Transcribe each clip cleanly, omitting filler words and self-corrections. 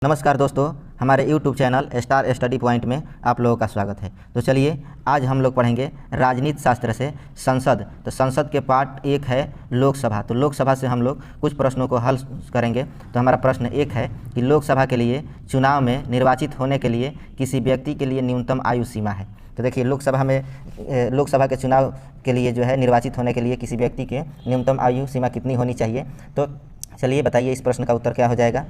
नमस्कार दोस्तों, हमारे YouTube channel star study point में आप लोगों का स्वागत है। तो चलिए आज हम लोग पढ़ेंगे राजनीति शास्त्र से संसद। तो संसद के पार्ट एक है लोकसभा। तो लोकसभा से हम लोग कुछ प्रश्नों को हल करेंगे। तो हमारा प्रश्न एक है कि लोकसभा के लिए चुनाव में निर्वाचित होने के लिए किसी व्यक्ति के लिए न्यूनतम आयु सीमा है। तो देखिए लोकसभा के चुनाव के लिए जो है निर्वाचित होने के लिए किसी व्यक्ति के न्यूनतम आयु सीमा कितनी होनी चाहिए। तो चलिए बताइए इस प्रश्न का उत्तर क्या हो जाएगा।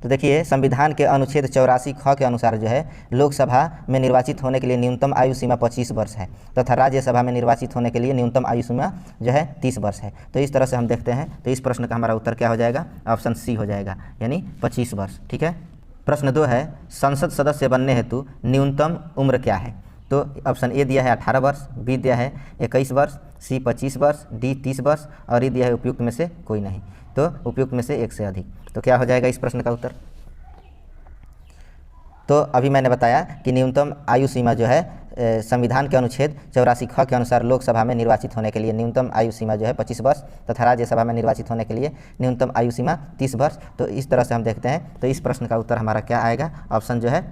तो देखिए संविधान के अनुच्छेद 84 ख के अनुसार जो है लोकसभा में निर्वाचित होने के लिए न्यूनतम आयु सीमा 25 वर्ष है तथा राज्यसभा में निर्वाचित होने के लिए न्यूनतम आयु सीमा जो है 30 वर्ष है। तो इस तरह से हम देखते हैं। तो इस प्रश्न का हमारा उत्तर क्या हो जाएगा, ऑप्शन सी हो जाएगा, यानी 25 वर्ष। ठीक है। प्रश्न 2 है संसद सदस्य बनने हेतु न्यूनतम उम्र क्या है। तो ऑप्शन ए दिया है 18 वर्ष, बी दिया है 21 वर्ष, सी 25 वर्ष, डी 30 वर्ष और ई दिया है उपयुक्त में से कोई नहीं। तो उपयुक्त में से एक से अधिक। तो क्या हो जाएगा इस प्रश्न का उत्तर। तो अभी मैंने बताया कि न्यूनतम आयु सीमा जो है संविधान के अनुच्छेद 84 ख के अनुसार लोकसभा में निर्वाचित होने के लिए न्यूनतम आयु सीमा जो है 25 वर्ष तथा राज्यसभा में निर्वाचित होने के लिए न्यूनतम आयु सीमा 30 वर्ष। तो इस तरह से हम देखते हैं। तो इस प्रश्न का उत्तर हमारा क्या आएगा, ऑप्शन जो है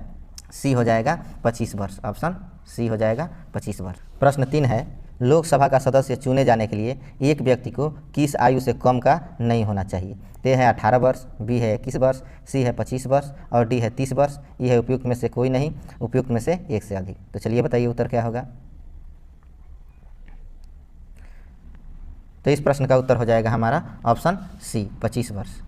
सी हो जाएगा 25 वर्ष। ऑप्शन सी हो जाएगा 25 वर्ष। प्रश्न 3 है लोकसभा का सदस्य चुने जाने के लिए एक व्यक्ति को किस आयु से कम का नहीं होना चाहिए। तो है 18 वर्ष, बी है 21 वर्ष, सी है 25 वर्ष और डी है 30 वर्ष। ये है उपयुक्त में से कोई नहीं, उपयुक्त में से एक से अधिक। तो चलिए बताइए उत्तर क्या होगा। तो इस प्रश्न का उत्तर हो जाएगा हमारा ऑप्शन सी 25 वर्ष।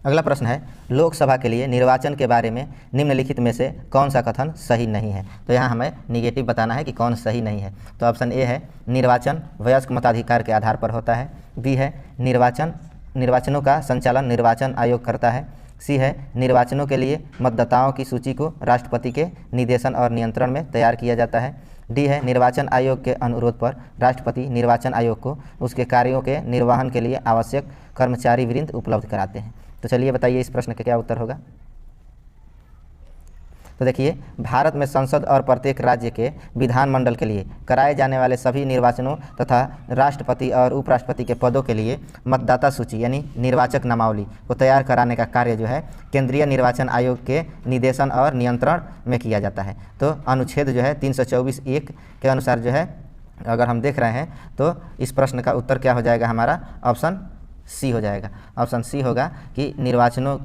अगला प्रश्न है लोकसभा के लिए निर्वाचन के बारे में निम्नलिखित में से कौन सा कथन सही नहीं है। तो यहाँ हमें निगेटिव बताना है कि कौन सही नहीं है। तो ऑप्शन ए है निर्वाचन वयस्क मताधिकार के आधार पर होता है, बी है निर्वाचनों का संचालन निर्वाचन आयोग करता है, सी है निर्वाचनों के लिए मतदाताओं की सूची को राष्ट्रपति के निर्देशन और नियंत्रण में तैयार किया जाता है, डी है निर्वाचन आयोग के अनुरोध पर राष्ट्रपति निर्वाचन आयोग को उसके कार्यों के निर्वहन के लिए आवश्यक कर्मचारी वृंद उपलब्ध कराते हैं। तो चलिए बताइए इस प्रश्न का क्या उत्तर होगा। तो देखिए भारत में संसद और प्रत्येक राज्य के विधानमंडल के लिए कराए जाने वाले सभी निर्वाचनों तथा राष्ट्रपति और उपराष्ट्रपति के पदों के लिए मतदाता सूची यानी निर्वाचक नामावली को तैयार कराने का कार्य जो है केंद्रीय निर्वाचन आयोग के निर्देशन और नियंत्रण में किया जाता है। तो अनुच्छेद जो है 324(1) के अनुसार जो है अगर हम देख रहे हैं तो इस प्रश्न का उत्तर क्या हो जाएगा हमारा, ऑप्शन सी हो जाएगा। ऑप्शन सी होगा कि निर्वाचनों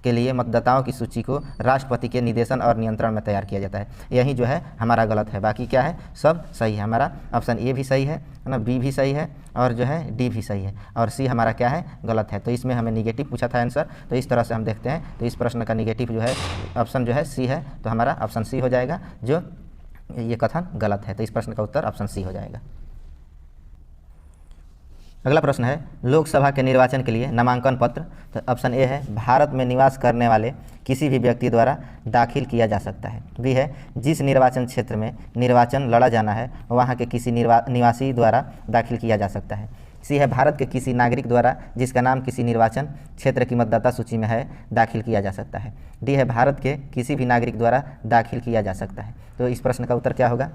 के लिए मतदाताओं की सूची को राष्ट्रपति के निर्देशन और नियंत्रण में तैयार किया जाता है। यही जो है हमारा गलत है, बाकी क्या है सब सही है। हमारा ऑप्शन ए भी सही है ना, बी भी सही है और जो है डी भी सही है और सी हमारा क्या है गलत है। तो इसमें हमें निगेटिव पूछा था आंसर। तो इस तरह से हम देखते हैं। तो इस प्रश्न का निगेटिव जो है ऑप्शन जो है सी है। तो हमारा ऑप्शन सी हो जाएगा, जो ये कथन गलत है। तो इस प्रश्न का उत्तर ऑप्शन सी हो जाएगा। अगला प्रश्न है लोकसभा के निर्वाचन के लिए नामांकन पत्र। तो ऑप्शन ए है भारत में निवास करने वाले किसी भी व्यक्ति द्वारा दाखिल किया जा सकता है, बी है जिस निर्वाचन क्षेत्र में निर्वाचन लड़ा जाना है वहाँ के किसी निवासी द्वारा दाखिल किया जा सकता है, सी है भारत के किसी नागरिक द्वारा जिसका नाम किसी निर्वाचन क्षेत्र की मतदाता सूची में है दाखिल किया जा सकता है, डी है भारत के किसी भी नागरिक द्वारा दाखिल किया जा सकता है। तो इस प्रश्न का उत्तर क्या होगा।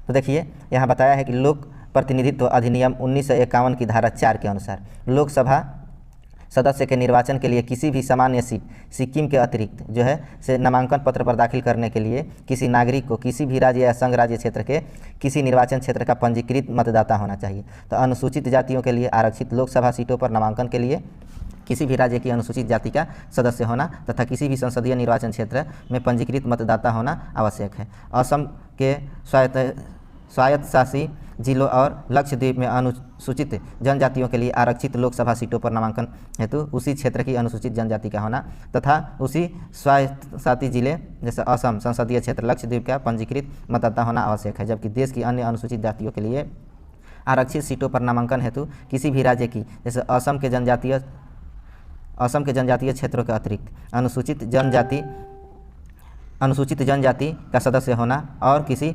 तो देखिए यहाँ बताया है कि लोक प्रतिनिधित्व अधिनियम 1951 की धारा 4 के अनुसार लोकसभा सदस्य के निर्वाचन के लिए किसी भी सामान्य सीट सिक्किम के अतिरिक्त जो है से नामांकन पत्र पर दाखिल करने के लिए किसी नागरिक को किसी भी राज्य या संघ राज्य क्षेत्र के किसी निर्वाचन क्षेत्र का पंजीकृत मतदाता होना चाहिए। तो अनुसूचित जातियों के लिए आरक्षित लोकसभा सीटों पर नामांकन के लिए किसी भी राज्य की अनुसूचित जाति का सदस्य होना तथा किसी भी संसदीय निर्वाचन क्षेत्र में पंजीकृत मतदाता होना आवश्यक है। असम के स्वायत्तशासी जिलों और लक्षद्वीप में अनुसूचित जनजातियों के लिए आरक्षित लोकसभा सीटों पर नामांकन हेतु उसी क्षेत्र की अनुसूचित जनजाति का होना तथा उसी स्वायत्तशासी जिले जैसे असम संसदीय क्षेत्र लक्षद्वीप का पंजीकृत मतदाता होना आवश्यक है। जबकि देश की अन्य अनुसूचित जातियों के लिए आरक्षित सीटों पर नामांकन हेतु किसी भी राज्य की जैसे असम के जनजातीय क्षेत्रों के अतिरिक्त अनुसूचित जनजाति का सदस्य होना और किसी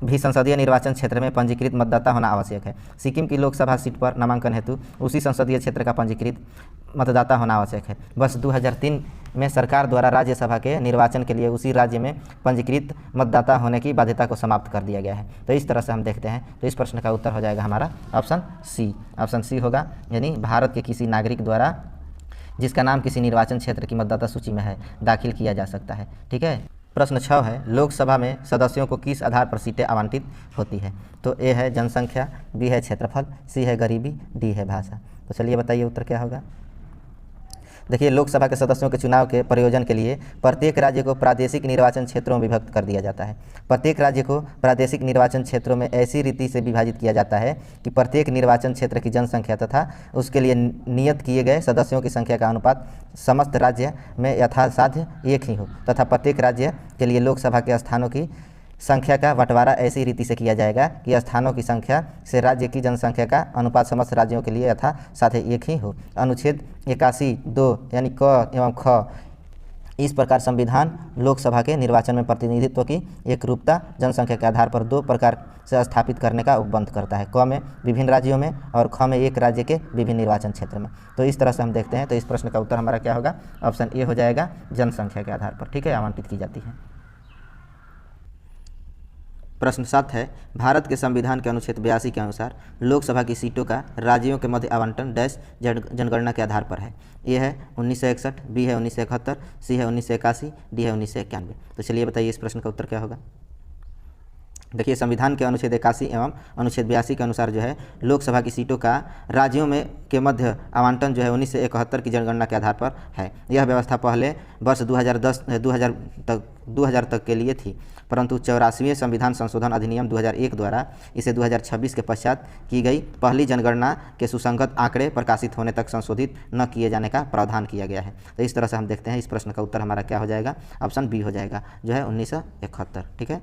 भी संसदीय निर्वाचन क्षेत्र में पंजीकृत मतदाता होना आवश्यक है। सिक्किम की लोकसभा सीट पर नामांकन हेतु उसी संसदीय क्षेत्र का पंजीकृत मतदाता होना आवश्यक है। वर्ष 2003 में सरकार द्वारा राज्यसभा के निर्वाचन के लिए उसी राज्य में पंजीकृत मतदाता होने की बाध्यता को समाप्त कर दिया गया है। तो इस तरह से हम देखते हैं। तो इस प्रश्न का उत्तर हो जाएगा हमारा ऑप्शन सी। ऑप्शन सी होगा, यानी भारत के किसी नागरिक द्वारा जिसका नाम किसी निर्वाचन क्षेत्र की मतदाता सूची में है दाखिल किया जा सकता है। ठीक है। प्रश्न 6 है, लोकसभा में सदस्यों को किस आधार पर सीटें आवंटित होती है? तो ए है जनसंख्या, बी है क्षेत्रफल, सी है गरीबी, डी है भाषा। तो चलिए बताइए उत्तर क्या होगा। देखिए, लोकसभा के सदस्यों के चुनाव के प्रयोजन के लिए प्रत्येक राज्य को प्रादेशिक निर्वाचन क्षेत्रों में विभक्त कर दिया जाता है। प्रत्येक राज्य को प्रादेशिक निर्वाचन क्षेत्रों में ऐसी रीति से विभाजित किया जाता है कि प्रत्येक निर्वाचन क्षेत्र की जनसंख्या तथा उसके लिए नियत किए गए सदस्यों की संख्या का अनुपात समस्त राज्य में यथासाध्य एक ही हो तथा प्रत्येक राज्य के लिए लोकसभा के स्थानों की संख्या का बंटवारा ऐसी रीति से किया जाएगा कि स्थानों की संख्या से राज्य की जनसंख्या का अनुपात समस्त राज्यों के लिए यथासाध्य एक ही हो। अनुच्छेद 81(2) यानी क एवं ख इस प्रकार संविधान लोकसभा के निर्वाचन में प्रतिनिधित्व की एक रूपता जनसंख्या के आधार पर 2 प्रकार से स्थापित करने का उपबंध करता है, क में विभिन्न राज्यों में और ख में एक राज्य के विभिन्न निर्वाचन क्षेत्र में। तो इस तरह से हम देखते हैं। तो इस प्रश्न का उत्तर हमारा क्या होगा? ऑप्शन ए हो जाएगा, जनसंख्या के आधार पर। ठीक है, आवंटित की जाती है। प्रश्न 7 है, भारत के संविधान के अनुच्छेद 82 के अनुसार लोकसभा की सीटों का राज्यों के मध्य आवंटन डैश जनगणना के आधार पर है। ए है 1961, बी है 1971, सी है 1981, डी है 1991। तो चलिए बताइए इस प्रश्न का उत्तर क्या होगा। देखिए, संविधान के अनुच्छेद 81 एवं अनुच्छेद 82 के अनुसार जो है लोकसभा की सीटों का राज्यों में के मध्य आवंटन जो है 1971 की जनगणना के आधार पर है। यह व्यवस्था पहले वर्ष 2000 तक के लिए थी, परंतु 84वें संविधान संशोधन अधिनियम 2001 द्वारा इसे 2026 के पश्चात की गई पहली जनगणना के सुसंगत आंकड़े प्रकाशित होने तक संशोधित न किए जाने का प्रावधान किया गया है। तो इस तरह से हम देखते हैं इस प्रश्न का उत्तर हमारा क्या हो जाएगा। ऑप्शन बी हो जाएगा, जो है 1971। ठीक है।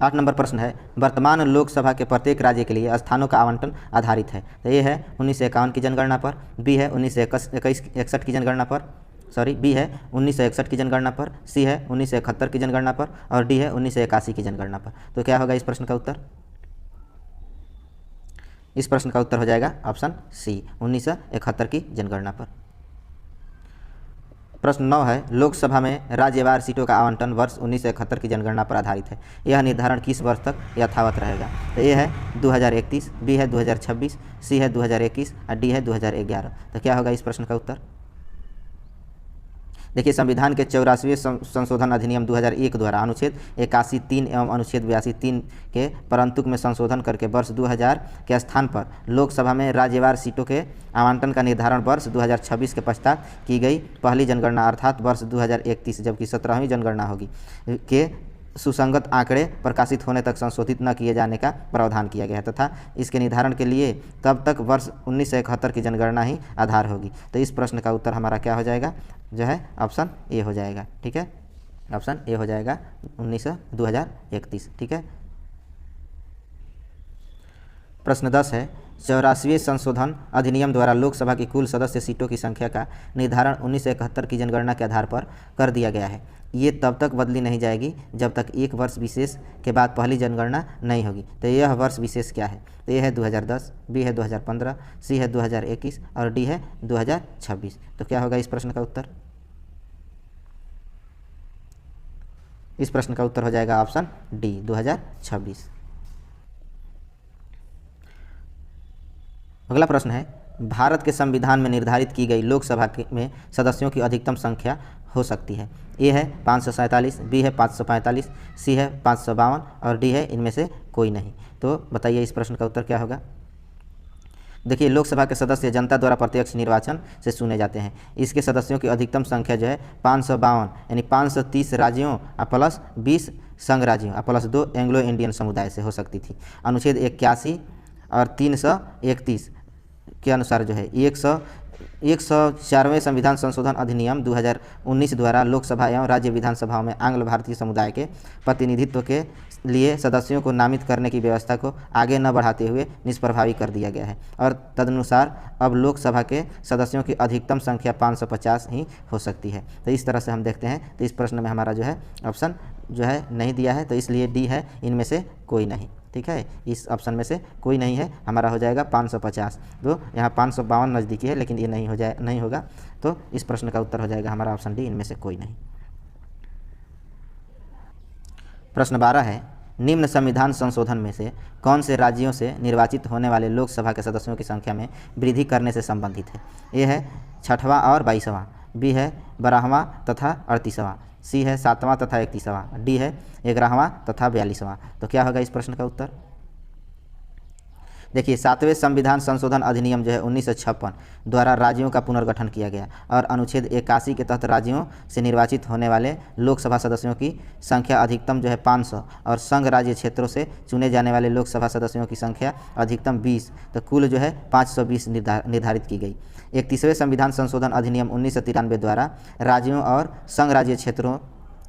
8 नंबर प्रश्न है, वर्तमान लोकसभा के प्रत्येक राज्य के लिए स्थानों का आवंटन आधारित है। तो ये है 1951 की जनगणना पर, बी है 1961 की जनगणना पर, बी है 1961 की जनगणना पर, सी है 1971 की जनगणना पर और डी है 1981 की जनगणना पर। तो क्या होगा इस प्रश्न का उत्तर? इस प्रश्न का उत्तर हो जाएगा ऑप्शन सी, 1971 की जनगणना पर। प्रश्न 9 है, लोकसभा में राज्यवार सीटों का आवंटन वर्ष 1971 की जनगणना पर आधारित है। यह निर्धारण किस वर्ष तक यथावत रहेगा? तो ए है 2031, बी है 2026, सी है 2021 और डी है 2011। तो क्या होगा इस प्रश्न का उत्तर? देखिए, संविधान के 84वें संशोधन अधिनियम 2001 द्वारा अनुच्छेद 81(3) एवं अनुच्छेद 82(3) के परंतुक में संशोधन करके वर्ष 2000 के स्थान पर लोकसभा में राज्यवार सीटों के आवंटन का निर्धारण वर्ष 2026 के पश्चात की गई पहली जनगणना अर्थात वर्ष 2031 जबकि 17वीं जनगणना होगी के सुसंगत आंकड़े प्रकाशित होने तक संशोधित न किए जाने का प्रावधान किया गया है तथा इसके निर्धारण के लिए तब तक वर्ष 1971 की जनगणना ही आधार होगी। तो इस प्रश्न का उत्तर हमारा क्या हो जाएगा? जो है ऑप्शन ए हो जाएगा। ठीक है, ऑप्शन ए हो जाएगा 2031। ठीक है। प्रश्न 10 है, 84वें संशोधन अधिनियम द्वारा लोकसभा की कुल सदस्य सीटों की संख्या का निर्धारण 1971 की जनगणना के आधार पर कर दिया गया है। ये तब तक बदली नहीं जाएगी जब तक एक वर्ष विशेष के बाद पहली जनगणना नहीं होगी। तो यह वर्ष विशेष क्या है? तो ये है 2010, बी है 2015, सी है 2021 और डी है 2026। तो क्या होगा इस प्रश्न का उत्तर? इस प्रश्न का उत्तर हो जाएगा ऑप्शन डी, 2026। अगला प्रश्न है, भारत के संविधान में निर्धारित की गई लोकसभा में सदस्यों की अधिकतम संख्या हो सकती है। ए है 547, बी है 545, सी है 552 और डी है इनमें से कोई नहीं। तो बताइए इस प्रश्न का उत्तर क्या होगा। देखिए, लोकसभा के सदस्य जनता द्वारा प्रत्यक्ष निर्वाचन से चुने जाते हैं। इसके सदस्यों की अधिकतम संख्या जो है 552 यानी 530 राज्यों प्लस 20 संघ राज्यों प्लस 2 एंग्लो इंडियन समुदाय से हो सकती थी। अनुच्छेद 81 और 331 के अनुसार जो है 104वें संविधान संशोधन अधिनियम 2019 द्वारा लोकसभा एवं राज्य विधानसभाओं में आंग्ल भारतीय समुदाय के प्रतिनिधित्व के लिए सदस्यों को नामित करने की व्यवस्था को आगे न बढ़ाते हुए निष्प्रभावी कर दिया गया है और तदनुसार अब लोकसभा के सदस्यों की अधिकतम संख्या 550 ही हो सकती है। तो इस तरह से हम देखते हैं। तो इस प्रश्न में हमारा जो है ऑप्शन जो है नहीं दिया है, तो इसलिए डी है इनमें से कोई नहीं। ठीक है, इस ऑप्शन में से कोई नहीं है, हमारा हो जाएगा 550। तो यहाँ 552 नज़दीकी है लेकिन ये नहीं होगा। तो इस प्रश्न का उत्तर हो जाएगा हमारा ऑप्शन डी, इनमें से कोई नहीं। प्रश्न 12 है, निम्न संविधान संशोधन में से कौन से राज्यों से निर्वाचित होने वाले लोकसभा के सदस्यों की संख्या में वृद्धि करने से संबंधित है? ए है 6वां और 22वां, बी है 12वां तथा 38वां, सी है 7वां तथा 31वां, डी है 11वां तथा 42वां। तो क्या होगा इस प्रश्न का उत्तर? देखिए, 7वें संविधान संशोधन अधिनियम जो है 1956 द्वारा राज्यों का पुनर्गठन किया गया और अनुच्छेद 81 के तहत राज्यों से निर्वाचित होने वाले लोकसभा सदस्यों की संख्या अधिकतम जो है 500 और संघ राज्य क्षेत्रों से चुने जाने वाले लोकसभा सदस्यों की संख्या अधिकतम 20, तो कुल जो है 520 निर्धारित की गई। 31वें संविधान संशोधन अधिनियम 1993 द्वारा राज्यों और संघ राज्य क्षेत्रों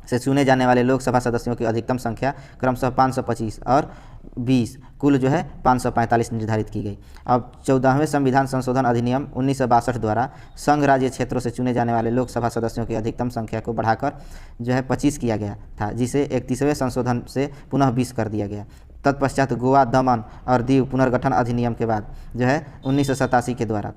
से चुने जाने वाले लोकसभा सदस्यों की अधिकतम संख्या क्रमशः 525 और 20, कुल जो है 545 निर्धारित की गई। अब 14वें संविधान संशोधन अधिनियम 1962 द्वारा संघ राज्य क्षेत्रों से चुने जाने वाले लोकसभा सदस्यों की अधिकतम संख्या को बढ़ाकर जो है 25 किया गया था, जिसे 31वें संशोधन से पुनः 20 कर दिया गया। तत्पश्चात गोवा, दमन और दीव पुनर्गठन अधिनियम के बाद जो है 1987 के द्वारा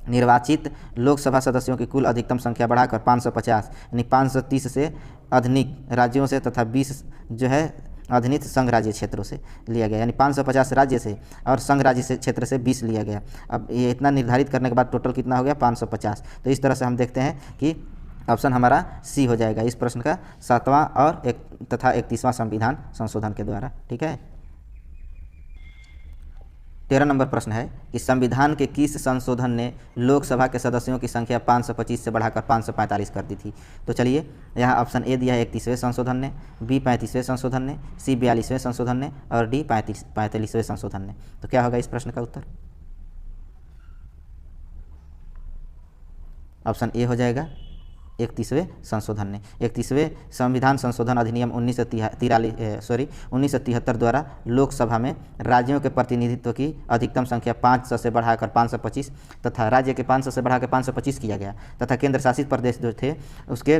निर्वाचित लोकसभा सदस्यों की कुल अधिकतम संख्या बढ़ाकर 550 यानी 530 से अधिक राज्यों से तथा 20 जो है अधिनित संघ राज्य क्षेत्रों से लिया गया, यानी 550 राज्य से और संघ राज्य से क्षेत्र से 20 लिया गया। अब ये इतना निर्धारित करने के बाद टोटल कितना हो गया? 550। तो इस तरह से हम देखते हैं कि ऑप्शन हमारा सी हो जाएगा इस प्रश्न का, 7वां और 31वां संविधान संशोधन के द्वारा। ठीक है। 13 नंबर प्रश्न है कि संविधान के किस संशोधन ने लोकसभा के सदस्यों की संख्या 525 से बढ़ाकर 545 कर दी थी? तो चलिए, यहाँ ऑप्शन ए दिया है 31वें संशोधन ने, बी 35वें संशोधन ने, सी 42वें संशोधन ने और डी 45वें संशोधन ने। तो क्या होगा इस प्रश्न का उत्तर? ऑप्शन ए हो जाएगा 31वें संशोधन ने। 31वें संविधान संशोधन अधिनियम 1973 द्वारा लोकसभा में राज्यों के प्रतिनिधित्व की अधिकतम संख्या 500 से बढ़ाकर 525 तथा राज्य के 500 से बढ़ाकर 525 किया गया तथा केंद्र शासित प्रदेश जो थे उसके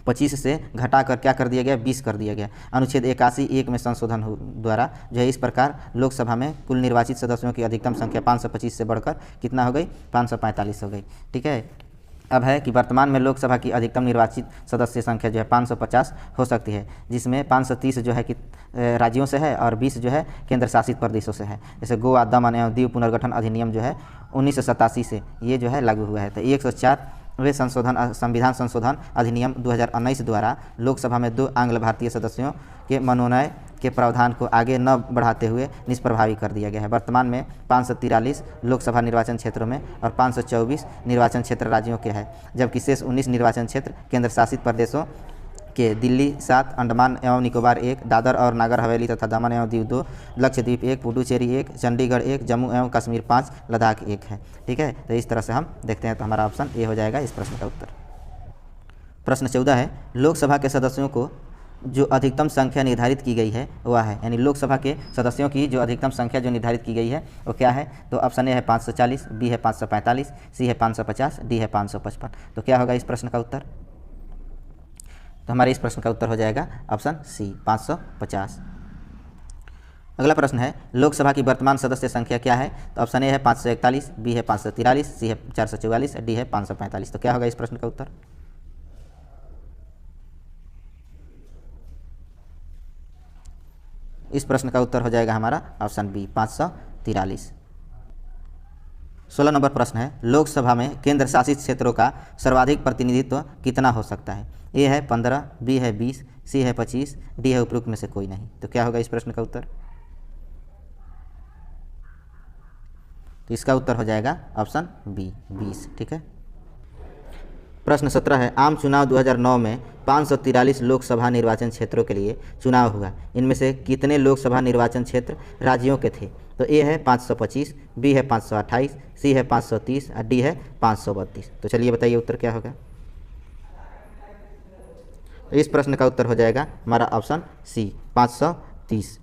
25 से घटाकर क्या कर दिया गया? 20 कर दिया गया। अनुच्छेद 81(1) में संशोधन द्वारा जो है इस प्रकार लोकसभा में कुल निर्वाचित सदस्यों की अधिकतम संख्या 525 से बढ़कर कितना हो गई? 545 हो गई। ठीक है। अब है कि वर्तमान में लोकसभा की अधिकतम निर्वाचित सदस्य संख्या जो है 550 हो सकती है, जिसमें 530 जो है कि राज्यों से है और 20 जो है केंद्र शासित प्रदेशों से है। जैसे गोवा, दमन एवं दीव पुनर्गठन अधिनियम जो है 1987 से ये जो है लागू हुआ है। तो 104वें संविधान संशोधन अधिनियम 2019 द्वारा लोकसभा में 2 आंग्ल भारतीय सदस्यों के मनोनयन के प्रावधान को आगे न बढ़ाते हुए निष्प्रभावी कर दिया गया है। वर्तमान में 543 लोकसभा निर्वाचन क्षेत्रों में और 524 निर्वाचन क्षेत्र राज्यों के हैं, जबकि शेष 19 निर्वाचन क्षेत्र केंद्र शासित प्रदेशों के दिल्ली 7, अंडमान एवं निकोबार 1, दादर और नागर हवेली तथा दमन एवं दीव 2, लक्षद्वीप 1, पुडुचेरी 1, चंडीगढ़ 1, जम्मू एवं कश्मीर 5, लद्दाख 1 है। ठीक है। तो इस तरह से हम देखते हैं, तो हमारा ऑप्शन ए हो जाएगा इस प्रश्न का उत्तर। प्रश्न 14 है, लोकसभा के सदस्यों को जो अधिकतम संख्या निर्धारित की गई है वह है, यानी लोकसभा के सदस्यों की जो अधिकतम संख्या जो निर्धारित की गई है वो क्या है? तो ऑप्शन ए है 540, बी है 545, सी है 550, डी है 555। तो क्या होगा इस प्रश्न का उत्तर? तो हमारे इस प्रश्न का उत्तर हो जाएगा ऑप्शन सी 550। अगला प्रश्न है, लोकसभा की वर्तमान सदस्य संख्या क्या है? तो ऑप्शन ए है 541, बी है 543, सी है 444, डी है 545। तो क्या होगा इस प्रश्न का उत्तर? इस प्रश्न का उत्तर हो जाएगा हमारा ऑप्शन बी 543। 16 नंबर प्रश्न है, लोकसभा में केंद्र शासित क्षेत्रों का सर्वाधिक प्रतिनिधित्व कितना हो सकता है? ए है 15, बी है 20, सी है 25, डी है उपरोक्त में से कोई नहीं। तो क्या होगा इस प्रश्न का उत्तर? तो इसका उत्तर हो जाएगा ऑप्शन बी 20। ठीक है। प्रश्न 17 है, आम चुनाव 2009 में 543 लोकसभा निर्वाचन क्षेत्रों के लिए चुनाव हुआ। इनमें से कितने लोकसभा निर्वाचन क्षेत्र राज्यों के थे? तो ए है 525, बी है 528, सी है 530 और डी है 532। तो चलिए बताइए उत्तर क्या होगा? तो इस प्रश्न का उत्तर हो जाएगा हमारा ऑप्शन सी 530।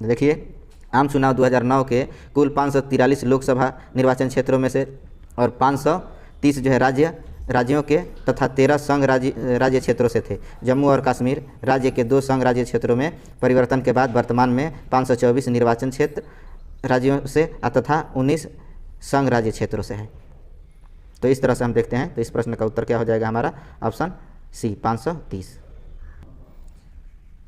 देखिए, आम चुनाव 2009 के कुल 543 लोकसभा निर्वाचन क्षेत्रों में से और 530 जो है राज्यों के तथा 13 संघ राज्य क्षेत्रों से थे। जम्मू और कश्मीर राज्य के 2 संघ राज्य क्षेत्रों में परिवर्तन के बाद वर्तमान में 524 निर्वाचन क्षेत्र राज्यों से तथा 19 संघ राज्य क्षेत्रों से है। तो इस तरह से हम देखते हैं, तो इस प्रश्न का उत्तर क्या हो जाएगा हमारा? Option C 530।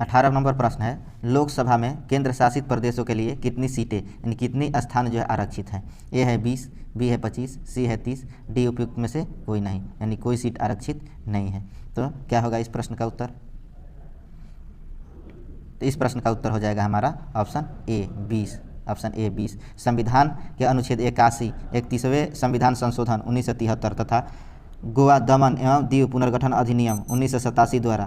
18 नंबर प्रश्न है, लोकसभा में केंद्र शासित प्रदेशों के लिए कितनी सीटें यानी कितनी स्थान जो है आरक्षित हैं? ए है 20, बी है 25, सी है 30, डी उपयुक्त में से कोई नहीं यानी कोई सीट आरक्षित नहीं है। तो क्या होगा इस प्रश्न का उत्तर? तो इस प्रश्न का उत्तर हो जाएगा हमारा ऑप्शन ए 20। Option A 20। संविधान के अनुच्छेद 81, 31वें संविधान संशोधन 1973 तथा गोवा दमन एवं दीव पुनर्गठन अधिनियम 1987 द्वारा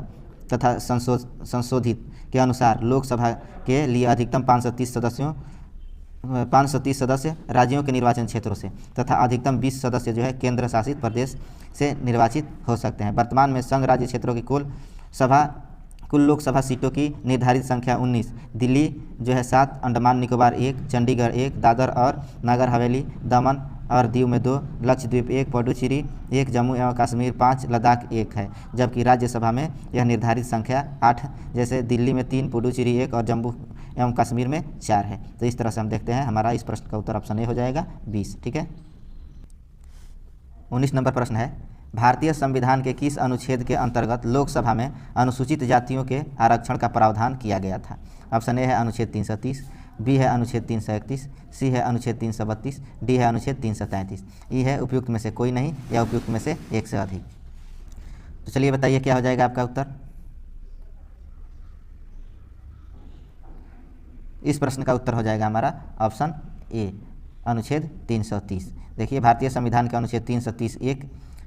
तथा संशोधित के अनुसार लोकसभा के लिए अधिकतम 530 सदस्य राज्यों के निर्वाचन क्षेत्रों से तथा अधिकतम 20 सदस्य जो है केंद्र शासित प्रदेश से निर्वाचित हो सकते हैं। वर्तमान में संघ राज्य क्षेत्रों की कुल लोकसभा सीटों की निर्धारित संख्या 19, दिल्ली जो है 7, अंडमान निकोबार 1, चंडीगढ़ 1, दादर और नगर हवेली, दमन और दीव में 2, लक्षद्वीप 1, पुडुचेरी 1, जम्मू एवं कश्मीर 5, लद्दाख 1 है। जबकि राज्यसभा में यह निर्धारित संख्या 8, जैसे दिल्ली में 3, पुडुचेरी 1 और जम्मू एवं कश्मीर में 4 है। तो इस तरह से हम देखते हैं हमारा इस प्रश्न का उत्तर ऑप्शन ए हो जाएगा 20। ठीक है। 19 नंबर प्रश्न है, भारतीय संविधान के किस अनुच्छेद के अंतर्गत लोकसभा में अनुसूचित जातियों के आरक्षण का प्रावधान किया गया था? ऑप्शन ए है अनुच्छेद 330, बी है अनुच्छेद 331, सी है अनुच्छेद 332, डी है अनुच्छेद 333। ई है उपयुक्त में से कोई नहीं या उपयुक्त में से एक से अधिक। तो चलिए बताइए क्या हो जाएगा आपका उत्तर? इस प्रश्न का उत्तर हो जाएगा हमारा ऑप्शन ए अनुच्छेद 330। देखिए, भारतीय संविधान के अनुच्छेद 330(1)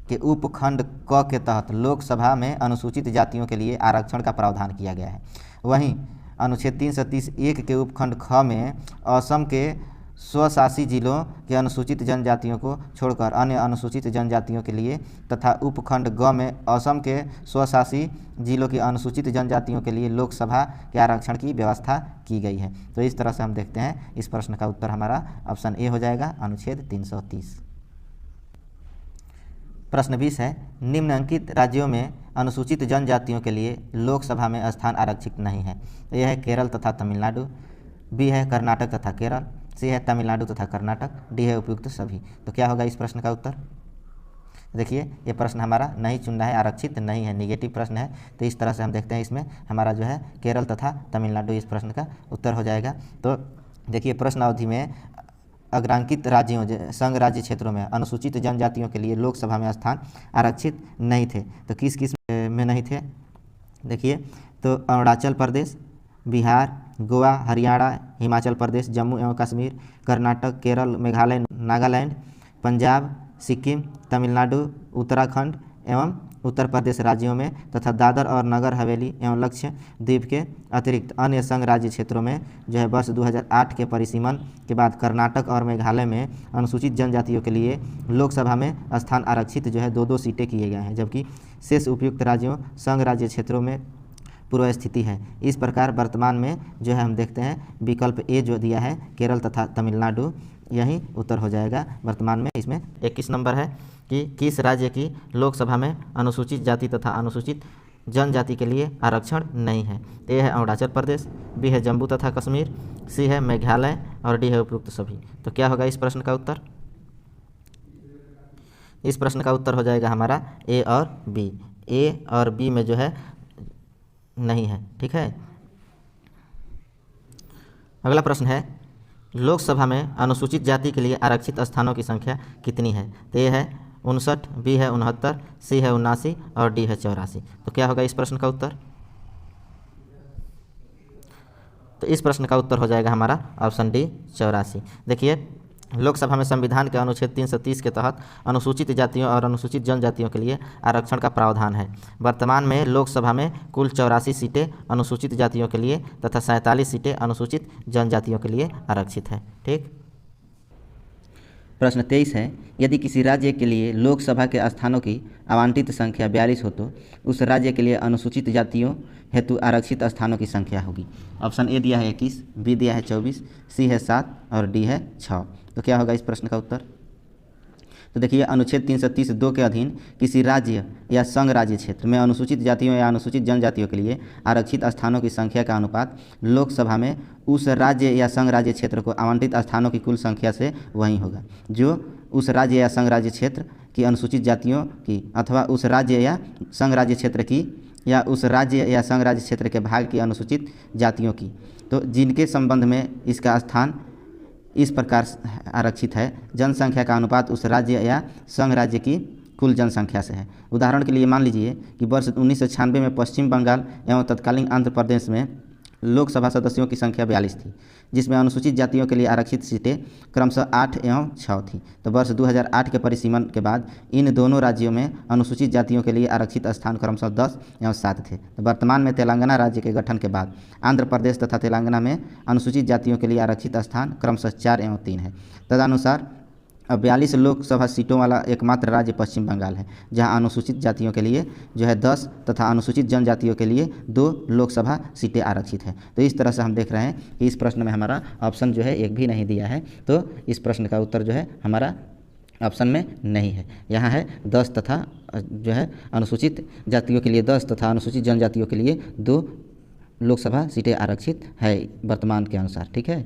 के उपखंड क के तहत लोकसभा में अनुसूचित जातियों के लिए आरक्षण का प्रावधान किया गया है। वहीं अनुच्छेद 330(1) के उपखंड ख में असम के स्वशासी जिलों के अनुसूचित जनजातियों को छोड़कर अन्य अनुसूचित जनजातियों के लिए तथा उपखंड ग में असम के स्वशासी जिलों की अनुसूचित जनजातियों के लिए लोकसभा के आरक्षण की व्यवस्था की गई है। तो इस तरह से हम देखते हैं इस प्रश्न का उत्तर हमारा ऑप्शन ए हो जाएगा अनुच्छेद 330। प्रश्न 20 है, निम्नलिखित राज्यों में अनुसूचित जनजातियों के लिए लोकसभा में स्थान आरक्षित नहीं है। तो यह है केरल तथा तमिलनाडु, बी है कर्नाटक तथा केरल, सी है तमिलनाडु तथा कर्नाटक, डी है उपयुक्त सभी। तो क्या होगा इस प्रश्न का उत्तर? देखिए, ये प्रश्न हमारा नहीं चुनना है, आरक्षित नहीं है, निगेटिव प्रश्न है। तो इस तरह से हम देखते हैं इसमें हमारा जो है केरल तथा तमिलनाडु इस प्रश्न का उत्तर हो जाएगा। तो देखिए, प्रश्न अवधि में अग्रांकित राज्यों संघ राज्य क्षेत्रों में अनुसूचित जनजातियों के लिए लोकसभा में स्थान आरक्षित नहीं थे। तो किस किस में नहीं थे? देखिए, तो अरुणाचल प्रदेश, बिहार, गोवा, हरियाणा, हिमाचल प्रदेश, जम्मू एवं कश्मीर, कर्नाटक, केरल, मेघालय, नागालैंड, पंजाब, सिक्किम, तमिलनाडु, उत्तराखंड एवं उत्तर प्रदेश राज्यों में तथा दादर और नगर हवेली एवं लक्षद्वीप के अतिरिक्त अन्य संघ राज्य क्षेत्रों में जो है वर्ष 2008 के परिसीमन के बाद कर्नाटक और मेघालय में अनुसूचित जनजातियों के लिए लोकसभा में स्थान आरक्षित जो है 2-2 सीटें किए गए हैं, जबकि शेष उपयुक्त राज्यों संघ राज्य क्षेत्रों में पूर्व स्थिति है। इस प्रकार वर्तमान में जो है हम देखते हैं विकल्प ए जो दिया है केरल तथा तमिलनाडु, यही उत्तर हो जाएगा वर्तमान में। इसमें 21 नंबर है कि किस राज्य की लोकसभा में अनुसूचित जाति तथा अनुसूचित जनजाति के लिए आरक्षण नहीं है? ए है अरुणाचल प्रदेश, बी है जम्मू तथा कश्मीर, सी है मेघालय और डी है उपयुक्त सभी। तो क्या होगा इस प्रश्न का उत्तर? इस प्रश्न का उत्तर हो जाएगा हमारा ए और बी। ए और बी में जो है नहीं है। ठीक है। अगला प्रश्न है, लोकसभा में अनुसूचित जाति के लिए आरक्षित स्थानों की संख्या कितनी है? तो ए है 59, बी है 69, सी है 79 और डी है 84। तो क्या होगा इस प्रश्न का उत्तर? तो इस प्रश्न का उत्तर हो जाएगा हमारा ऑप्शन डी 84। देखिए, लोकसभा में संविधान के अनुच्छेद 330 के तहत अनुसूचित जातियों और अनुसूचित जनजातियों के लिए आरक्षण का प्रावधान है। वर्तमान में लोकसभा में कुल 84 सीटें अनुसूचित जातियों के लिए तथा 47 सीटें अनुसूचित जनजातियों के लिए आरक्षित है। ठीक। प्रश्न 23 है, यदि किसी राज्य के लिए लोकसभा के स्थानों की आवंटित संख्या 42 हो तो उस राज्य के लिए अनुसूचित जातियों हेतु आरक्षित स्थानों की संख्या होगी। ऑप्शन ए दिया है 21, बी दिया है 24, सी है 7 और डी है 6। तो क्या होगा इस प्रश्न का उत्तर? तो देखिए, अनुच्छेद 330(2) के अधीन किसी राज्य या संघ राज्य क्षेत्र में अनुसूचित जातियों या अनुसूचित जनजातियों के लिए आरक्षित स्थानों की संख्या का अनुपात लोकसभा में उस राज्य या संघ राज्य क्षेत्र को आवंटित स्थानों की कुल संख्या से वही होगा जो उस राज्य या संघ राज्य क्षेत्र की अनुसूचित जातियों की अथवा उस राज्य या संघ राज्य क्षेत्र की या उस राज्य या संघ राज्य क्षेत्र के भाग की अनुसूचित जातियों की, तो जिनके संबंध में इसका स्थान इस प्रकार आरक्षित है, जनसंख्या का अनुपात उस राज्य या संघ राज्य की कुल जनसंख्या से है। उदाहरण के लिए मान लीजिए कि वर्ष 1996 में पश्चिम बंगाल एवं तत्कालीन आंध्र प्रदेश में लोकसभा सदस्यों की संख्या 42 थी, जिसमें अनुसूचित जातियों के लिए आरक्षित सीटें क्रमशः 8 एवं 6 थी। तो वर्ष 2008 के परिसीमन के बाद इन दोनों राज्यों में अनुसूचित जातियों के लिए आरक्षित स्थान क्रमशः 10 एवं 7 थे। तो वर्तमान में तेलंगाना राज्य के गठन के बाद आंध्र प्रदेश तथा तेलंगाना में अनुसूचित जातियों के लिए आरक्षित स्थान क्रमशः 4 एवं 3 है। तदनुसार अब 42 लोकसभा सीटों वाला एकमात्र राज्य पश्चिम बंगाल है, जहां अनुसूचित जातियों के लिए जो है 10 तथा अनुसूचित जनजातियों के लिए 2 लोकसभा सीटें आरक्षित हैं। तो इस तरह से हम देख रहे हैं कि इस प्रश्न में हमारा ऑप्शन जो है एक भी नहीं दिया है, तो इस प्रश्न का उत्तर जो है हमारा ऑप्शन में नहीं है। यहाँ है 10 तथा जो है अनुसूचित जातियों के लिए 10 तथा अनुसूचित जनजातियों के लिए 2 लोकसभा सीटें आरक्षित है वर्तमान के अनुसार। ठीक है।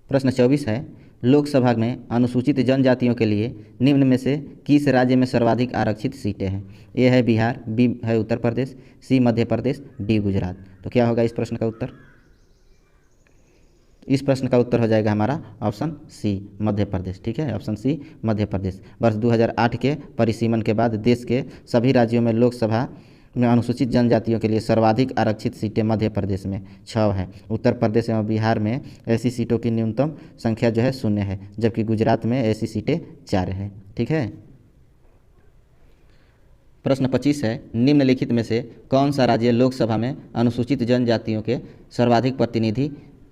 प्रश्न 24 है, लोकसभा में अनुसूचित जनजातियों के लिए निम्न में से किस राज्य में सर्वाधिक आरक्षित सीटें हैं? ए है बिहार, बी है उत्तर प्रदेश, सी मध्य प्रदेश, डी गुजरात। तो क्या होगा इस प्रश्न का उत्तर? इस प्रश्न का उत्तर हो जाएगा हमारा ऑप्शन सी मध्य प्रदेश। ठीक है, ऑप्शन सी मध्य प्रदेश। वर्ष 2008 के परिसीमन के बाद देश के सभी राज्यों में लोकसभा में अनुसूचित जनजातियों के लिए सर्वाधिक आरक्षित सीटें मध्य प्रदेश में 6 है। उत्तर प्रदेश एवं बिहार में ऐसी सीटों की न्यूनतम संख्या जो है 0 है, जबकि गुजरात में ऐसी सीटें 4 है। ठीक है। प्रश्न 25 है, निम्नलिखित में से कौन सा राज्य लोकसभा में अनुसूचित जनजातियों के सर्वाधिक प्रतिनिधि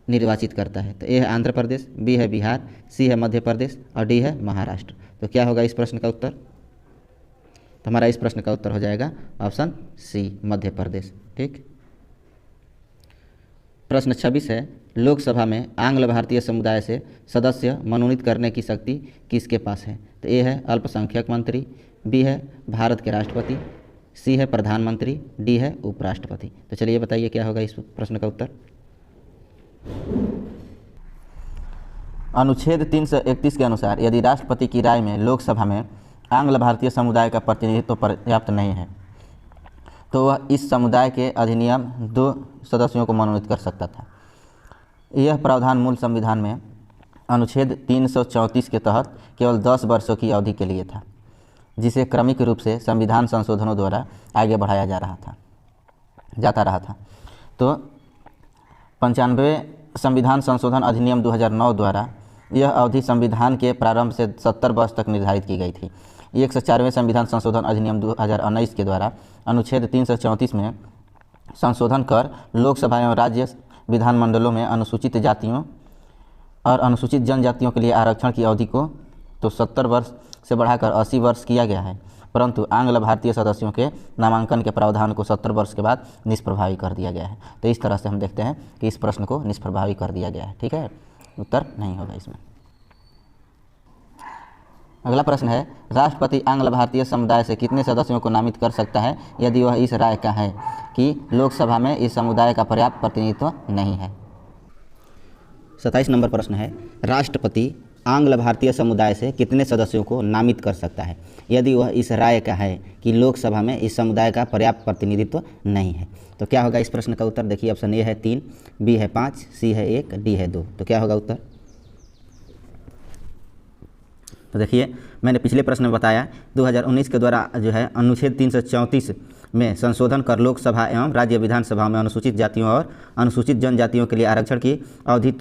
निर्वाचित करता है? तो ए है आंध्र प्रदेश, बी है बिहार, सी है मध्य प्रदेश और डी है महाराष्ट्र। तो क्या होगा इस प्रश्न का उत्तर? तो हमारा इस प्रश्न का उत्तर हो जाएगा ऑप्शन सी मध्य प्रदेश। ठीक। प्रश्न 26 है, लोकसभा में आंग्ल भारतीय समुदाय से सदस्य मनोनीत करने की शक्ति किसके पास है? तो ए है अल्पसंख्यक मंत्री, बी है भारत के राष्ट्रपति, सी है प्रधानमंत्री, डी है उपराष्ट्रपति। तो चलिए बताइए क्या होगा इस प्रश्न का उत्तर? अनुच्छेद 331 के अनुसार यदि राष्ट्रपति की राय में लोकसभा में आंग्ल भारतीय समुदाय का प्रतिनिधित्व पर्याप्त नहीं है, तो वह इस समुदाय के अधिनियम 2 सदस्यों को मनोनीत कर सकता था। यह प्रावधान मूल संविधान में अनुच्छेद 334 के तहत केवल 10 वर्षों की अवधि के लिए था, जिसे क्रमिक रूप से संविधान संशोधनों द्वारा आगे बढ़ाया जाता रहा था। तो 95वें संविधान संशोधन अधिनियम 2009 द्वारा यह अवधि संविधान के प्रारंभ से 70 वर्ष तक निर्धारित की गई थी। 104वें संविधान संशोधन अधिनियम 2019 के द्वारा अनुच्छेद 334 में संशोधन कर लोकसभा एवं राज्य विधानमंडलों में अनुसूचित जातियों और अनुसूचित जनजातियों के लिए आरक्षण की अवधि को तो 70 वर्ष से बढ़ाकर 80 वर्ष किया गया है, परंतु आंग्ल भारतीय सदस्यों के नामांकन के प्रावधान को 70 वर्ष के बाद निष्प्रभावी कर दिया गया है। तो इस तरह से हम देखते हैं कि इस प्रश्न को निष्प्रभावी कर दिया गया है। ठीक है, उत्तर नहीं होगा इसमें। अगला प्रश्न है, राष्ट्रपति आंग्ल भारतीय समुदाय से कितने सदस्यों को नामित कर सकता है यदि वह इस राय का है कि लोकसभा में इस समुदाय का पर्याप्त प्रतिनिधित्व नहीं है? 27 नंबर प्रश्न है, राष्ट्रपति आंग्ल भारतीय समुदाय से कितने सदस्यों को नामित कर सकता है यदि वह इस राय का है कि लोकसभा में इस समुदाय का पर्याप्त प्रतिनिधित्व नहीं है? तो क्या होगा इस प्रश्न का उत्तर? देखिए, ऑप्शन ए है 3, बी है 5, सी है 1, डी है 2। तो क्या होगा उत्तर? तो देखिए, मैंने पिछले प्रश्न में बताया 2019 के द्वारा जो है अनुच्छेद 334 में संशोधन कर लोकसभा एवं राज्य विधानसभा में अनुसूचित जातियों और अनुसूचित जनजातियों के लिए आरक्षण की अवधि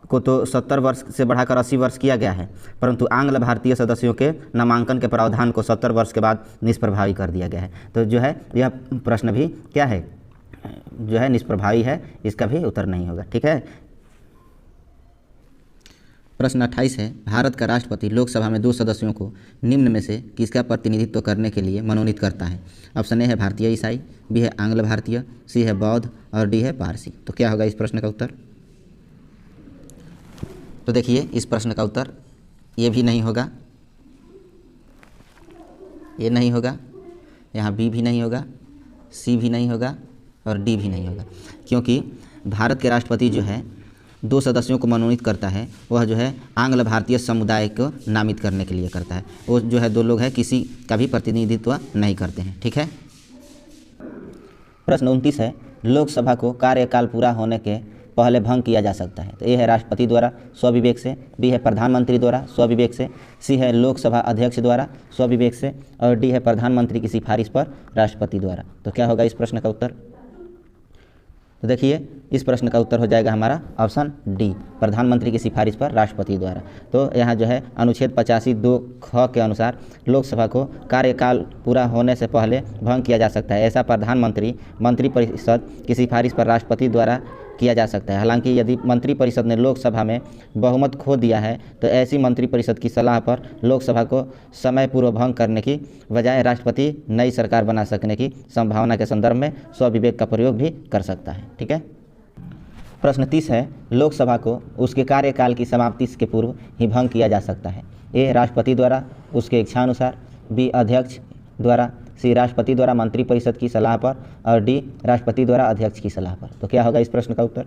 को 70 वर्ष से बढ़ाकर 80 वर्ष किया गया है, परंतु आंग्ल भारतीय सदस्यों के नामांकन के प्रावधान को 70 वर्ष के बाद निष्प्रभावी कर दिया गया है। तो जो है यह प्रश्न भी क्या है, जो है निष्प्रभावी है, इसका भी उत्तर नहीं होगा। ठीक है। प्रश्न 28 है, भारत का राष्ट्रपति लोकसभा में 2 सदस्यों को निम्न में से किसका प्रतिनिधित्व करने के लिए मनोनीत करता है? ऑप्शन ए है भारतीय ईसाई, बी है आंग्ल भारतीय, सी है बौद्ध और डी है पारसी। तो क्या होगा इस प्रश्न का उत्तर? तो देखिए, इस प्रश्न का उत्तर ये भी नहीं होगा, ये नहीं होगा, यहाँ बी भी नहीं होगा, सी भी नहीं होगा और डी भी नहीं होगा, क्योंकि भारत के राष्ट्रपति जो है 2 सदस्यों को मनोनीत करता है वह जो है आंग्ल भारतीय समुदाय को नामित करने के लिए करता है। वो जो है 2 लोग हैं, किसी का भी प्रतिनिधित्व नहीं करते हैं। ठीक है। प्रश्न 29 है, लोकसभा को कार्यकाल पूरा होने के पहले भंग किया जा सकता है। तो ए है राष्ट्रपति द्वारा स्वविवेक से, बी है प्रधानमंत्री द्वारा स्वविवेक से, सी है लोकसभा अध्यक्ष द्वारा स्वविवेक से, और डी है प्रधानमंत्री की सिफारिश पर राष्ट्रपति द्वारा। तो क्या होगा इस प्रश्न का उत्तर? तो देखिए, इस प्रश्न का उत्तर हो जाएगा हमारा ऑप्शन डी, प्रधानमंत्री की सिफारिश पर राष्ट्रपति द्वारा। तो यहाँ जो है अनुच्छेद 85(2) ख के अनुसार लोकसभा को कार्यकाल पूरा होने से पहले भंग किया जा सकता है। ऐसा मंत्रिपरिषद की सिफारिश पर राष्ट्रपति द्वारा किया जा सकता है। हालांकि यदि मंत्रिपरिषद ने लोकसभा में बहुमत खो दिया है तो ऐसी मंत्रिपरिषद की सलाह पर लोकसभा को समय पूर्व भंग करने की बजाय राष्ट्रपति नई सरकार बना सकने की संभावना के संदर्भ में स्वविवेक का प्रयोग भी कर सकता है। ठीक है। प्रश्न 30 है, लोकसभा को उसके कार्यकाल की समाप्ति के पूर्व ही भंग किया जा सकता है। ए राष्ट्रपति द्वारा उसके इच्छानुसार, बी अध्यक्ष द्वारा, सी राष्ट्रपति द्वारा मंत्रिपरिषद की सलाह पर, और डी राष्ट्रपति द्वारा अध्यक्ष की सलाह पर। तो क्या होगा इस प्रश्न का उत्तर?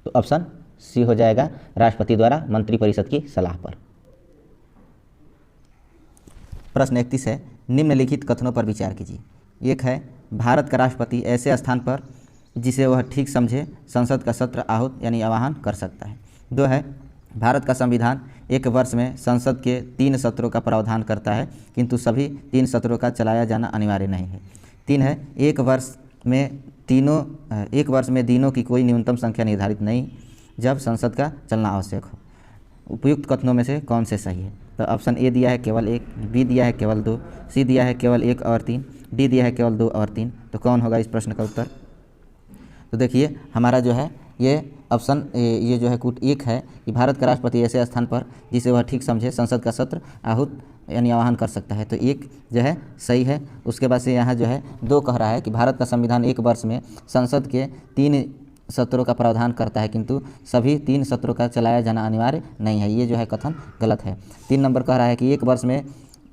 तो ऑप्शन सी हो जाएगा, राष्ट्रपति द्वारा मंत्रिपरिषद की सलाह पर। प्रश्न 31 है, निम्नलिखित कथनों पर विचार कीजिए। एक है, भारत का राष्ट्रपति ऐसे स्थान पर जिसे वह ठीक समझे संसद का सत्र आहूत यानी आह्वान कर सकता है। 2 है, भारत का संविधान 1 वर्ष में संसद के 3 सत्रों का प्रावधान करता है, किंतु सभी 3 सत्रों का चलाया जाना अनिवार्य नहीं है। 3 है, एक वर्ष में दिनों की कोई न्यूनतम संख्या निर्धारित नहीं जब संसद का चलना आवश्यक हो। उपयुक्त कथनों में से कौन से सही है? तो ऑप्शन ए दिया है केवल 1, बी दिया है केवल 2, सी दिया है केवल 1 और 3, डी दिया है केवल 2 और 3। तो कौन होगा इस प्रश्न का उत्तर? तो देखिए, हमारा जो है ये ऑप्शन ये जो है कूट 1 है कि भारत का राष्ट्रपति ऐसे स्थान पर जिसे वह ठीक समझे संसद का सत्र आहूत यानी आह्वान कर सकता है। तो 1 जो है सही है। उसके बाद से यहाँ जो है 2 कह रहा है कि भारत का संविधान 1 वर्ष में संसद के 3 सत्रों का प्रावधान करता है, किंतु सभी 3 सत्रों का चलाया जाना अनिवार्य नहीं है। ये जो है कथन गलत है। 3 नंबर कह रहा है कि 1 वर्ष में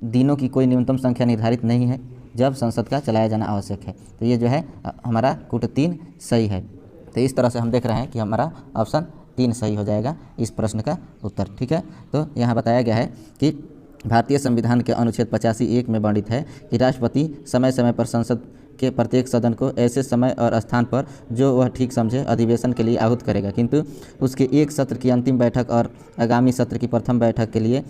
दिनों की कोई न्यूनतम संख्या निर्धारित नहीं है जब संसद का चलाया जाना आवश्यक है। तो ये जो है हमारा कूट 3 सही है। तो इस तरह से हम देख रहे हैं कि हमारा ऑप्शन 3 सही हो जाएगा इस प्रश्न का उत्तर। ठीक है। तो यहाँ बताया गया है कि भारतीय संविधान के अनुच्छेद 85(1) में वर्णित है कि राष्ट्रपति समय समय पर संसद के प्रत्येक सदन को ऐसे समय और स्थान पर जो वह ठीक समझे अधिवेशन के लिए आहूत करेगा, किंतु उसके एक सत्र की अंतिम बैठक और आगामी सत्र की प्रथम बैठक के लिए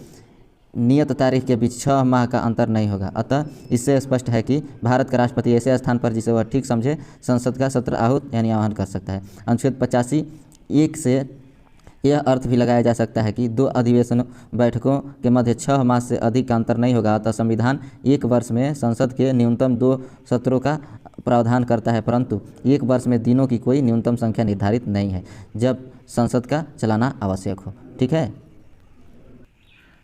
नियत तारीख के बीच 6 माह का अंतर नहीं होगा। अतः इससे स्पष्ट है कि भारत का राष्ट्रपति ऐसे स्थान पर जिसे वह ठीक समझे संसद का सत्र आहूत यानी आह्वान कर सकता है। अनुच्छेद 85(1) से यह अर्थ भी लगाया जा सकता है कि 2 अधिवेशन बैठकों के मध्य 6 माह से अधिक का अंतर नहीं होगा। अतः संविधान 1 वर्ष में संसद के न्यूनतम 2 सत्रों का प्रावधान करता है, परंतु 1 वर्ष में दिनों की कोई न्यूनतम संख्या निर्धारित नहीं है जब संसद का चलाना आवश्यक हो। ठीक है।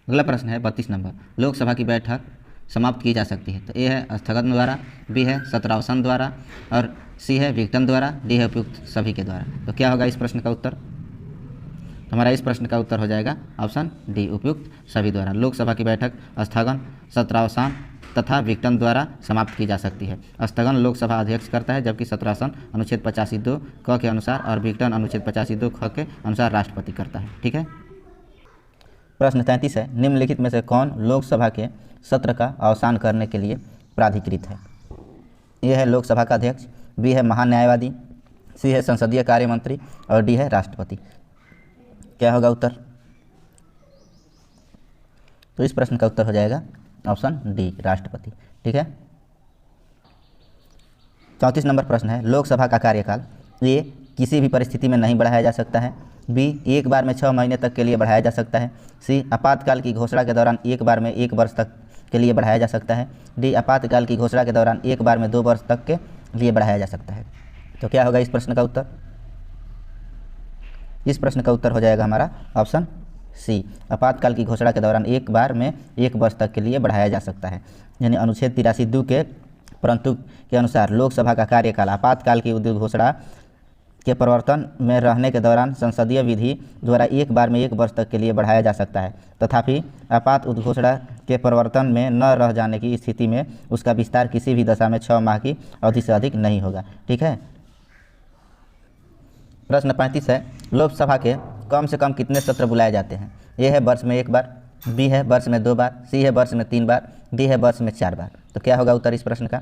अगला प्रश्न है 32 नंबर, लोकसभा की बैठक समाप्त की जा सकती है। तो ए है स्थगन द्वारा, बी है सत्रावसान द्वारा, और सी है विघटन द्वारा, डी है उपयुक्त सभी के द्वारा। तो क्या होगा इस प्रश्न का उत्तर? हमारा इस प्रश्न का उत्तर हो जाएगा ऑप्शन डी, उपयुक्त सभी द्वारा। लोकसभा की बैठक स्थगन, सत्रावसान तथा विघटन द्वारा समाप्त की जा सकती है। स्थगन लोकसभा अध्यक्ष करता है, जबकि सत्रावसान अनुच्छेद 85(2) क के अनुसार और विघटन अनुच्छेद 85(2) ख के अनुसार राष्ट्रपति करता है। ठीक है। प्रश्न 33 है, निम्नलिखित में से कौन लोकसभा के सत्र का अवसान करने के लिए प्राधिकृत है? ए है लोकसभा का अध्यक्ष, बी है महान्यायवादी, सी है संसदीय कार्य मंत्री, और डी है राष्ट्रपति। क्या होगा उत्तर? तो इस प्रश्न का उत्तर हो जाएगा ऑप्शन डी, राष्ट्रपति। ठीक है। 34 नंबर प्रश्न है, लोकसभा का कार्यकाल ए किसी भी परिस्थिति में नहीं बढ़ाया जा सकता है, बी एक बार में 6 महीने तक के लिए बढ़ाया जा सकता है, सी आपातकाल की घोषणा के दौरान एक बार में 1 वर्ष तक के लिए बढ़ाया जा सकता है, डी आपातकाल की घोषणा के दौरान एक बार में 2 वर्ष तक के लिए बढ़ाया जा सकता है। तो क्या होगा इस प्रश्न का उत्तर? इस प्रश्न का उत्तर हो जाएगा हमारा ऑप्शन सी, आपातकाल की घोषणा के दौरान एक बार में 1 वर्ष तक के लिए बढ़ाया जा सकता है। यानी अनुच्छेद 83(2) के परंतु के अनुसार लोकसभा का कार्यकाल आपातकाल की घोषणा के प्रवर्तन में रहने के दौरान संसदीय विधि द्वारा एक बार में 1 वर्ष तक के लिए बढ़ाया जा सकता है, तथापि आपात उद्घोषणा के प्रवर्तन में न रह जाने की स्थिति में उसका विस्तार किसी भी दशा में 6 माह की अवधि से अधिक नहीं होगा। ठीक है। प्रश्न 35 है, लोकसभा के कम से कम कितने सत्र बुलाए जाते हैं? ए है वर्ष में 1 बार, बी है वर्ष में 2 बार, सी है वर्ष में 3 बार, डी है वर्ष में 4 बार। तो क्या होगा उत्तर इस प्रश्न का?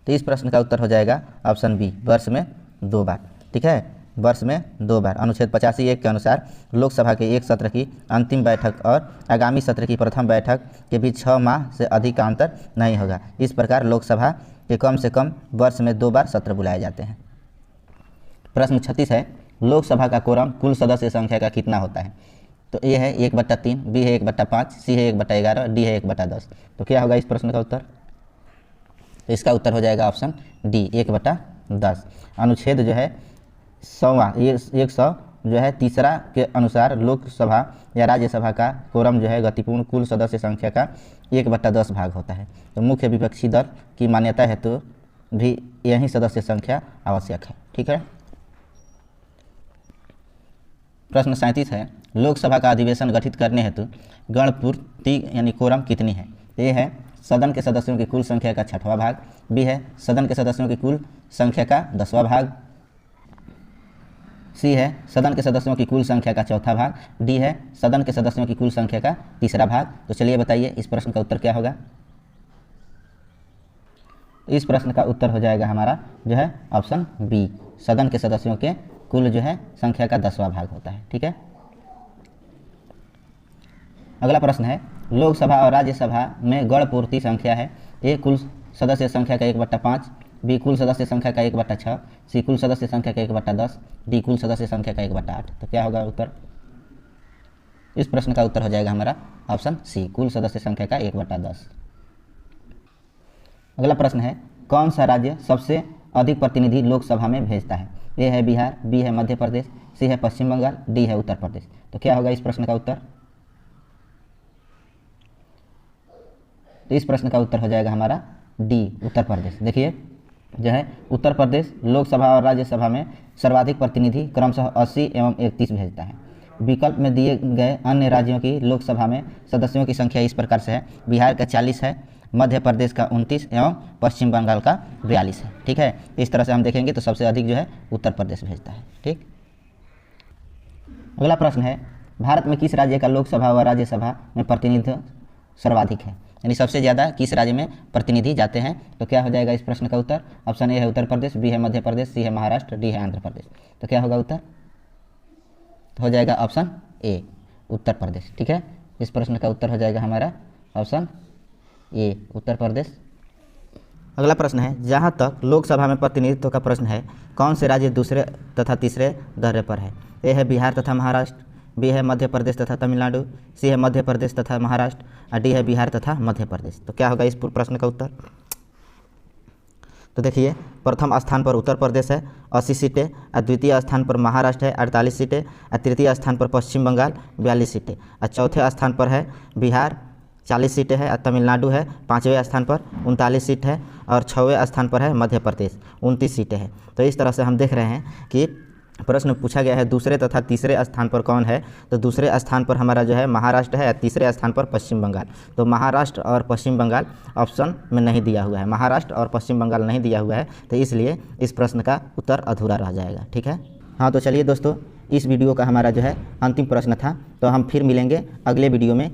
तो इस प्रश्न का उत्तर हो जाएगा ऑप्शन बी, वर्ष में 2 बार। ठीक है, वर्ष में 2 बार। अनुच्छेद 85(1) के अनुसार लोकसभा के एक सत्र की अंतिम बैठक और आगामी सत्र की प्रथम बैठक के बीच 6 माह से अधिक का अंतर नहीं होगा। इस प्रकार लोकसभा के कम से कम वर्ष में 2 बार सत्र बुलाए जाते हैं। प्रश्न 36 है, लोकसभा का कोरम कुल सदस्य संख्या का कितना होता है? तो ए है 1/3, बी है 1/5, सी है 1/11, डी है 1/10। तो क्या होगा इस प्रश्न का उत्तर? तो इसका उत्तर हो जाएगा ऑप्शन डी, 1/10। अनुच्छेद जो है 100 जो है तीसरा के अनुसार लोकसभा या राज्यसभा का कोरम जो है गतिपूर्ण कुल सदस्य संख्या का 1/10 भाग होता है। तो मुख्य विपक्षी दल की मान्यता है तो भी यही सदस्य संख्या आवश्यक है। ठीक है। प्रश्न 37 है, लोकसभा का अधिवेशन गठित करने हेतु गणपूर्ति यानी कोरम कितनी है? ए है सदन के सदस्यों की कुल संख्या का 6वां भाग, बी है सदन के सदस्यों की कुल संख्या का 10वां भाग, सी है सदन के सदस्यों की कुल संख्या का 4था भाग, डी है सदन के सदस्यों की कुल संख्या का 3रा भाग। तो चलिए बताइए इस प्रश्न का उत्तर क्या होगा? इस प्रश्न का उत्तर हो जाएगा हमारा जो है ऑप्शन बी, सदन के सदस्यों के कुल जो है संख्या का 10वां भाग होता है। ठीक है। अगला प्रश्न है, लोकसभा और राज्यसभा में गण पूर्ति संख्या है। ए कुल सदस्य संख्या का 1/5, बी कुल सदस्य संख्या का 1/6, सी कुल सदस्य संख्या का 1/10, डी कुल सदस्य संख्या का 1/8। तो क्या होगा उत्तर? इस प्रश्न का उत्तर हो जाएगा हमारा ऑप्शन सी, कुल सदस्य संख्या का 1/10। अगला प्रश्न है, कौन सा राज्य सबसे अधिक प्रतिनिधि लोकसभा में भेजता है? ए है बिहार, बी है मध्य प्रदेश, सी है पश्चिम बंगाल, डी है उत्तर प्रदेश। तो क्या होगा इस प्रश्न का उत्तर? तो इस प्रश्न का उत्तर हो जाएगा हमारा डी, उत्तर प्रदेश। देखिए जो है उत्तर प्रदेश लोकसभा और राज्यसभा में सर्वाधिक प्रतिनिधि क्रमशः 80 एवं 31 भेजता है। विकल्प में दिए गए अन्य राज्यों की लोकसभा में सदस्यों की संख्या इस प्रकार से है, बिहार का 40 है, मध्य प्रदेश का 29 एवं पश्चिम बंगाल का 42 है। ठीक है, इस तरह से हम देखेंगे तो सबसे अधिक जो है उत्तर प्रदेश भेजता है। ठीक। अगला प्रश्न है, भारत में किस राज्य का लोकसभा व राज्यसभा में प्रतिनिधित्व सर्वाधिक है? यानी सबसे ज़्यादा किस राज्य में प्रतिनिधि जाते हैं? तो क्या हो जाएगा इस प्रश्न का उत्तर? ऑप्शन ए है उत्तर प्रदेश, बी है मध्य प्रदेश, सी है महाराष्ट्र, डी है आंध्र प्रदेश। तो क्या होगा उत्तर? तो हो जाएगा ऑप्शन ए, उत्तर प्रदेश। ठीक है, इस प्रश्न का उत्तर हो जाएगा हमारा ऑप्शन ए, उत्तर प्रदेश। अगला प्रश्न है, जहां तक लोकसभा में प्रतिनिधित्व का प्रश्न है, कौन से राज्य दूसरे तथा तीसरे दर्जे पर है? ए है बिहार तथा महाराष्ट्र, बी है मध्य प्रदेश तथा तमिलनाडु, सी है मध्य प्रदेश तथा महाराष्ट्र और डी है बिहार तथा मध्य प्रदेश। तो क्या होगा इस प्रश्न का उत्तर? तो देखिए प्रथम स्थान पर उत्तर प्रदेश है 80 सीटें, और द्वितीय स्थान पर महाराष्ट्र है 48 सीटें, और तृतीय स्थान पर पश्चिम बंगाल 42 सीटें, और चौथे स्थान पर है बिहार 40 सीटें है, और तमिलनाडु है 5वें स्थान पर 39 सीट है, और 6वें स्थान पर है मध्य प्रदेश 29 सीटें हैं। तो इस तरह से हम देख रहे हैं कि प्रश्न पूछा गया है दूसरे तथा तीसरे स्थान पर कौन है? तो दूसरे स्थान पर हमारा जो है महाराष्ट्र है, तीसरे स्थान पर पश्चिम बंगाल। तो महाराष्ट्र और पश्चिम बंगाल ऑप्शन में नहीं दिया हुआ है, महाराष्ट्र और पश्चिम बंगाल नहीं दिया हुआ है, तो इसलिए इस प्रश्न का उत्तर अधूरा रह जाएगा। ठीक है। हाँ, तो चलिए दोस्तों, इस वीडियो का हमारा जो है अंतिम प्रश्न था, तो हम फिर मिलेंगे अगले वीडियो में।